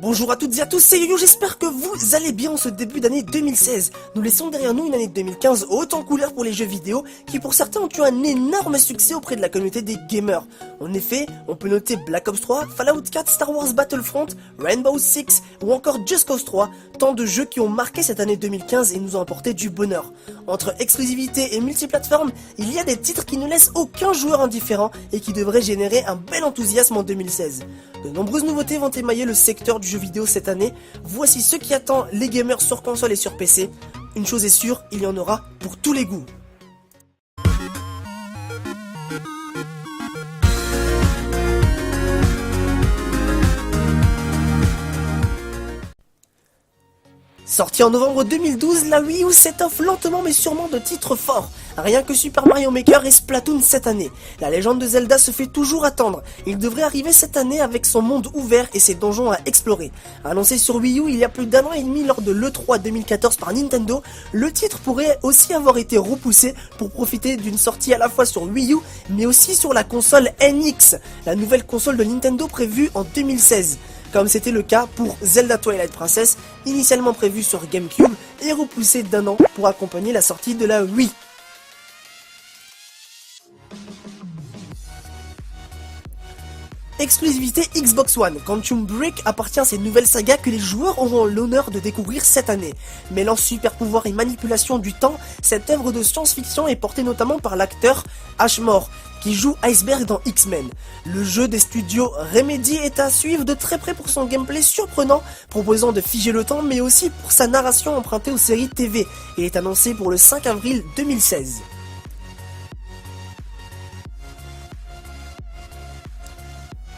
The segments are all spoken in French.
Bonjour à toutes et à tous, c'est YoYo, j'espère que vous allez bien en ce début d'année 2016. Nous laissons derrière nous une année 2015 haute en couleurs pour les jeux vidéo, qui pour certains ont eu un énorme succès auprès de la communauté des gamers. En effet, on peut noter Black Ops 3, Fallout 4, Star Wars Battlefront, Rainbow Six ou encore Just Cause 3, tant de jeux qui ont marqué cette année 2015 et nous ont apporté du bonheur. Entre exclusivité et multiplateforme, il y a des titres qui ne laissent aucun joueur indifférent et qui devraient générer un bel enthousiasme en 2016. De nombreuses nouveautés vont émailler le secteur du jeu vidéo cette année. Voici ce qui attend les gamers sur console et sur PC. Une chose est sûre, il y en aura pour tous les goûts. Sortie en novembre 2012, la Wii U s'étoffe lentement mais sûrement de titres forts. Rien que Super Mario Maker et Splatoon cette année. La légende de Zelda se fait toujours attendre. Il devrait arriver cette année avec son monde ouvert et ses donjons à explorer. Annoncé sur Wii U il y a plus d'1 an et demi lors de l'E3 2014 par Nintendo, le titre pourrait aussi avoir été repoussé pour profiter d'une sortie à la fois sur Wii U mais aussi sur la console NX, la nouvelle console de Nintendo prévue en 2016. Comme c'était le cas pour Zelda Twilight Princess, initialement prévu sur GameCube et repoussé d'1 an pour accompagner la sortie de la Wii. Exclusivité Xbox One, Quantum Break appartient à ces nouvelles sagas que les joueurs auront l'honneur de découvrir cette année. Mêlant super pouvoir et manipulation du temps, cette œuvre de science-fiction est portée notamment par l'acteur Ashmore, qui joue Iceberg dans X-Men. Le jeu des studios Remedy est à suivre de très près pour son gameplay surprenant, proposant de figer le temps, mais aussi pour sa narration empruntée aux séries TV, et est annoncé pour le 5 avril 2016.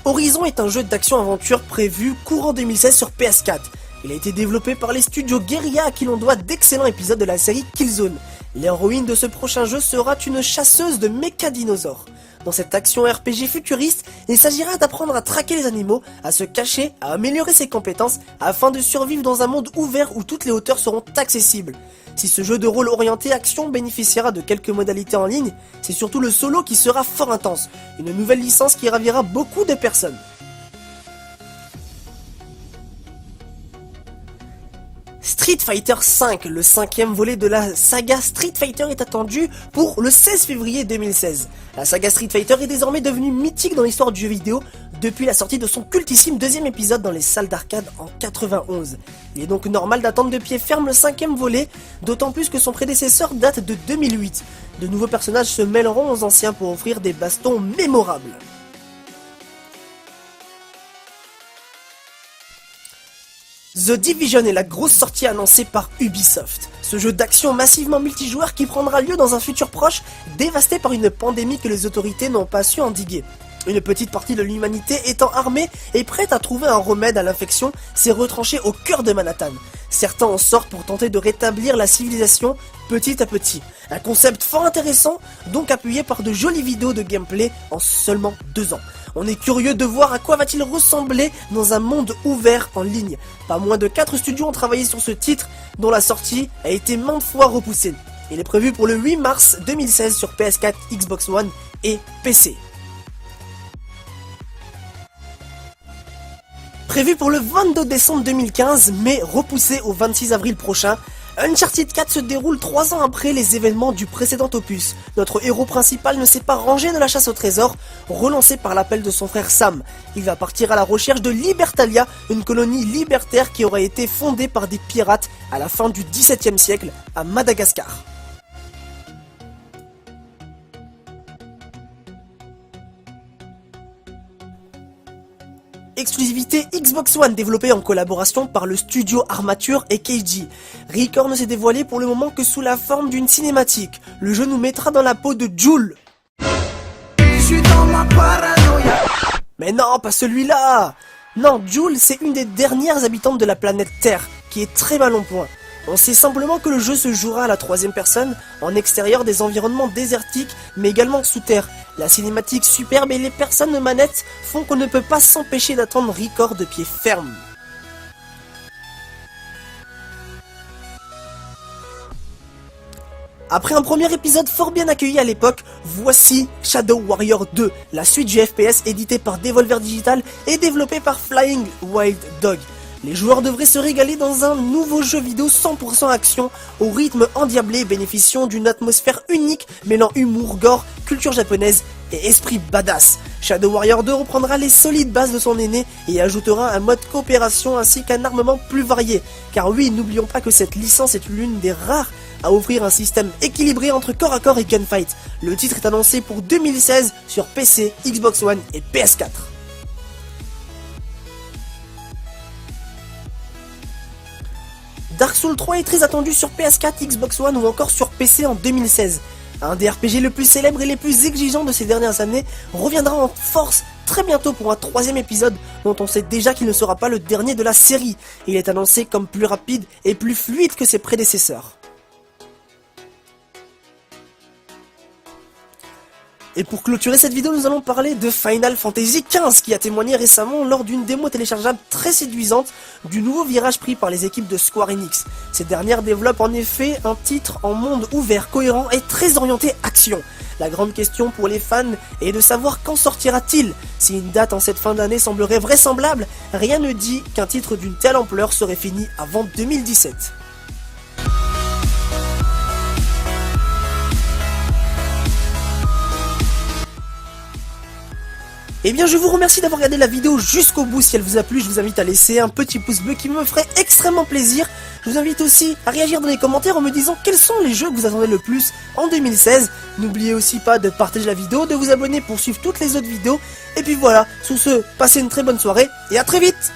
Horizon est un jeu d'action-aventure prévu courant 2016 sur PS4. Il a été développé par les studios Guerrilla à qui l'on doit d'excellents épisodes de la série Killzone. L'héroïne de ce prochain jeu sera une chasseuse de méca-dinosaures. Dans cette action RPG futuriste, il s'agira d'apprendre à traquer les animaux, à se cacher, à améliorer ses compétences, afin de survivre dans un monde ouvert où toutes les hauteurs seront accessibles. Si ce jeu de rôle orienté action bénéficiera de quelques modalités en ligne, c'est surtout le solo qui sera fort intense, une nouvelle licence qui ravira beaucoup de personnes. Street Fighter V, le 5e volet de la saga Street Fighter est attendu pour le 16 février 2016. La saga Street Fighter est désormais devenue mythique dans l'histoire du jeu vidéo depuis la sortie de son cultissime 2e épisode dans les salles d'arcade en 91. Il est donc normal d'attendre de pied ferme le 5e volet, d'autant plus que son prédécesseur date de 2008. De nouveaux personnages se mêleront aux anciens pour offrir des bastons mémorables. The Division est la grosse sortie annoncée par Ubisoft. Ce jeu d'action massivement multijoueur qui prendra lieu dans un futur proche, dévasté par une pandémie que les autorités n'ont pas su endiguer. Une petite partie de l'humanité étant armée et prête à trouver un remède à l'infection, s'est retranchée au cœur de Manhattan. Certains en sortent pour tenter de rétablir la civilisation petit à petit. Un concept fort intéressant, donc appuyé par de jolies vidéos de gameplay en seulement 2 ans. On est curieux de voir à quoi va-t-il ressembler dans un monde ouvert en ligne. Pas moins de 4 studios ont travaillé sur ce titre, dont la sortie a été maintes fois repoussée. Il est prévu pour le 8 mars 2016 sur PS4, Xbox One et PC. Prévu pour le 22 décembre 2015, mais repoussé au 26 avril prochain, Uncharted 4 se déroule 3 ans après les événements du précédent opus. Notre héros principal ne s'est pas rangé de la chasse au trésor, relancé par l'appel de son frère Sam. Il va partir à la recherche de Libertalia, une colonie libertaire qui aurait été fondée par des pirates à la fin du XVIIe siècle à Madagascar. Exclusivité Xbox One développée en collaboration par le studio Armature et Keiji. Record ne s'est dévoilé pour le moment que sous la forme d'une cinématique. Le jeu nous mettra dans la peau de Joule. Mais non, pas celui-là. Non, Joule, c'est une des dernières habitantes de la planète Terre, qui est très mal en point. On sait simplement que le jeu se jouera à la 3e personne, en extérieur des environnements désertiques, mais également sous terre. La cinématique superbe et les personnes manettes font qu'on ne peut pas s'empêcher d'attendre Record de pied ferme. Après un premier épisode fort bien accueilli à l'époque, voici Shadow Warrior 2, la suite du FPS édité par Devolver Digital et développé par Flying Wild Dog. Les joueurs devraient se régaler dans un nouveau jeu vidéo 100% action, au rythme endiablé bénéficiant d'une atmosphère unique mêlant humour, gore, culture japonaise et esprit badass. Shadow Warrior 2 reprendra les solides bases de son aîné et ajoutera un mode coopération ainsi qu'un armement plus varié. Car oui, n'oublions pas que cette licence est l'une des rares à offrir un système équilibré entre corps à corps et gunfight. Le titre est annoncé pour 2016 sur PC, Xbox One et PS4. Dark Souls 3 est très attendu sur PS4, Xbox One ou encore sur PC en 2016. Un des RPG les plus célèbres et les plus exigeants de ces dernières années reviendra en force très bientôt pour un 3e épisode dont on sait déjà qu'il ne sera pas le dernier de la série. Il est annoncé comme plus rapide et plus fluide que ses prédécesseurs. Et pour clôturer cette vidéo, nous allons parler de Final Fantasy XV qui a témoigné récemment lors d'une démo téléchargeable très séduisante du nouveau virage pris par les équipes de Square Enix. Ces dernières développent en effet un titre en monde ouvert, cohérent et très orienté action. La grande question pour les fans est de savoir quand sortira-t-il. Si une date en cette fin d'année semblerait vraisemblable, rien ne dit qu'un titre d'une telle ampleur serait fini avant 2017. Eh bien je vous remercie d'avoir regardé la vidéo jusqu'au bout. Si elle vous a plu, je vous invite à laisser un petit pouce bleu qui me ferait extrêmement plaisir. Je vous invite aussi à réagir dans les commentaires en me disant quels sont les jeux que vous attendez le plus en 2016. N'oubliez aussi pas de partager la vidéo, de vous abonner pour suivre toutes les autres vidéos. Et puis voilà, sous ce, passez une très bonne soirée et à très vite.